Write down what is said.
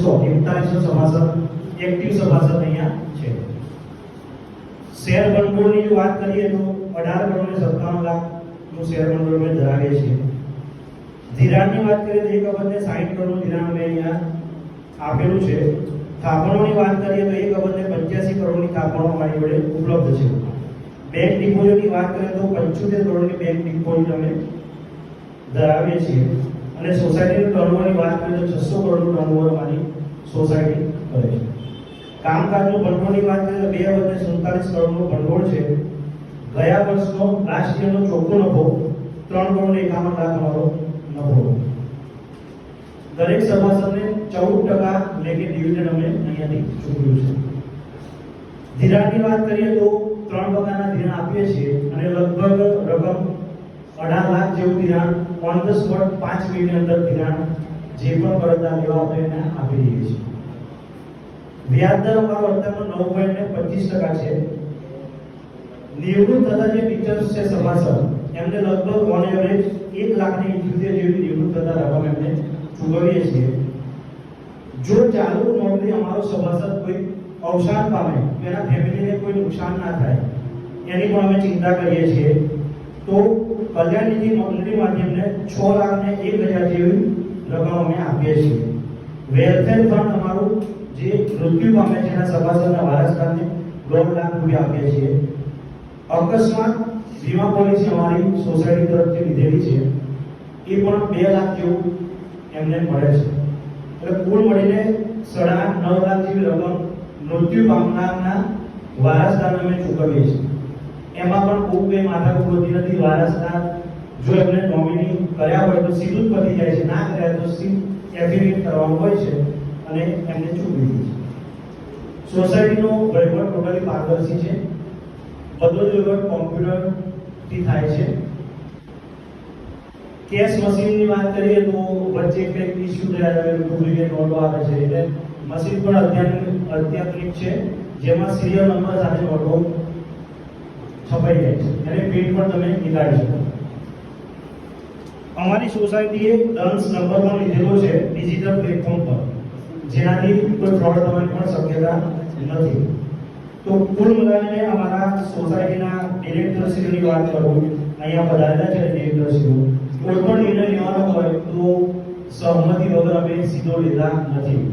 4100 સભાસદ active સભાસદ અહીંયા છે। Share ભંડોળની જો વાત કરીએ તો 18,57,00,000 નું શેર ભંડોળ અમે ધરાવીએ છીએ। ધિરાણની વાત કરીએ તો 1,60 કરોડનું ધિરાણ અમે અહીંયા આપેલું છે। થાપણોની વાત કરીએ તો 1,85 કરોડની થાપણો અમારી જોડે ઉપલબ્ધ છે। બેંક ડિપોઝિટની વાત કરીએ તો 75 કરોડની બેંક ડિપોઝિટ અમે ધરાવીએ છીએ અને સોસાયટીનું ટર્નઓવરની વાત કરીએ તો 600 કરોડનું ટર્નઓવર અમારી સોસાયટી કરે છે। કામકાજનું ભંડોળની વાત કરીએ તો 2,47 કરોડનું ભંડોળ છે। ગયા વર્ષનો લાસ્ટ યરનો ચોખ્ખો નફો 3,51,00,000 અમારો નફો। દરેક સભાસદને 14% લેખે ડિવિડન્ડ અમે અહીંયાથી ચૂકવ્યું છે। ધિરાણની વાત કરીએ તો 3 પ્રકારના ધિરાણ આપીએ છીએ અને લગભગ રકમ 18 લાખ જેવું ધિરાણ ઓન ધ સ્પોટ 5 મિનિટની અંદર ધિરાણ જે પણ કરતા લેવા આપણે એને આપી દઈએ છીએ। વ્યાજ દર અમારો અત્યારનો 9.25% છે। નિવૃત્ત થતા જે ટીચર્સ છે સભાસદ એમને લગભગ ઓન એવરેજ 1,78,000 જેવી નિવૃત્ત થતા રકમ એમને ચૂકવીએ છીએ। જો ચાલુ નોકરી અમારો સભાસદ કોઈ અવસાન પામે તો એના ફેમિલીને કોઈ નુકસાન ના થાય એની પણ અમે ચિંતા કરીએ છીએ। તો કલ્યાણ નિધિ મંડળીમાંથી એમને 6,01,000 જેવી રકમ અમે આપીએ છીએ। વેલફેર ફંડ અમારું જે મૃત્યુ પામે છે એના સભાસદના વારસદારને 1.5 લાખ રૂપિયા આપીએ છીએ। અકસ્માત વીમા પોલિસી અમારી સોસાયટી તરફથી લીધેલી છે એ પણ 2 લાખ જેવું એમને મળે છે। એટલે કુલ મળીને 9.5 લાખ જેવી રકમ મૃત્યુ પામનારના વારસદારને અમે ચૂકવીએ છીએ। એમાં પણ ખૂબ કંઈ માથાકૂટ હોતી નથી। વારસદાર જો એમને નોમિની કર્યા હોય તો સીધું જ પતી જાય છે, ના કર્યા તો એફિડેવિટ કરવાનું હોય છે અને એમને ચૂકવી દે છે। સોસાયટીનો વહીવટ ટોટલી પારદર્શી છે। બધો જ વહીવટ કોમ્પ્યુટરથી થાય છે। કેશ મશીનની વાત કરીએ તો વચ્ચે કંઈક ઇસ્યુ થયા છે, ડુપ્લિકેટ નોટો આવે છે એટલે મશીન પણ અત્યાધુનિક છે જેમાં સિરિયલ નંબર સાથે નોટો છપાઈ જાય છે અને પ્રિન્ટ પણ તમે નીકાળી શકો। અમારી સોસાયટીએ ડન્સ નંબર પણ લીધેલો છે ડિજિટલ પ્લેટફોર્મ પર, જેનાથી કોઈ ફ્રોડ થવાની પણ શક્યતા નથી। તો કુલ મળીને અમારા સોસાયટીના ડિરેક્ટરશ્રીની વાત કરું, અહીંયા પધારેલા છે ડિરેક્ટરશ્રીઓ, કોઈ પણ નિર્ણય લેવાનો હોય તો સહમતિ વગર અમે સીધો લેતા નથી।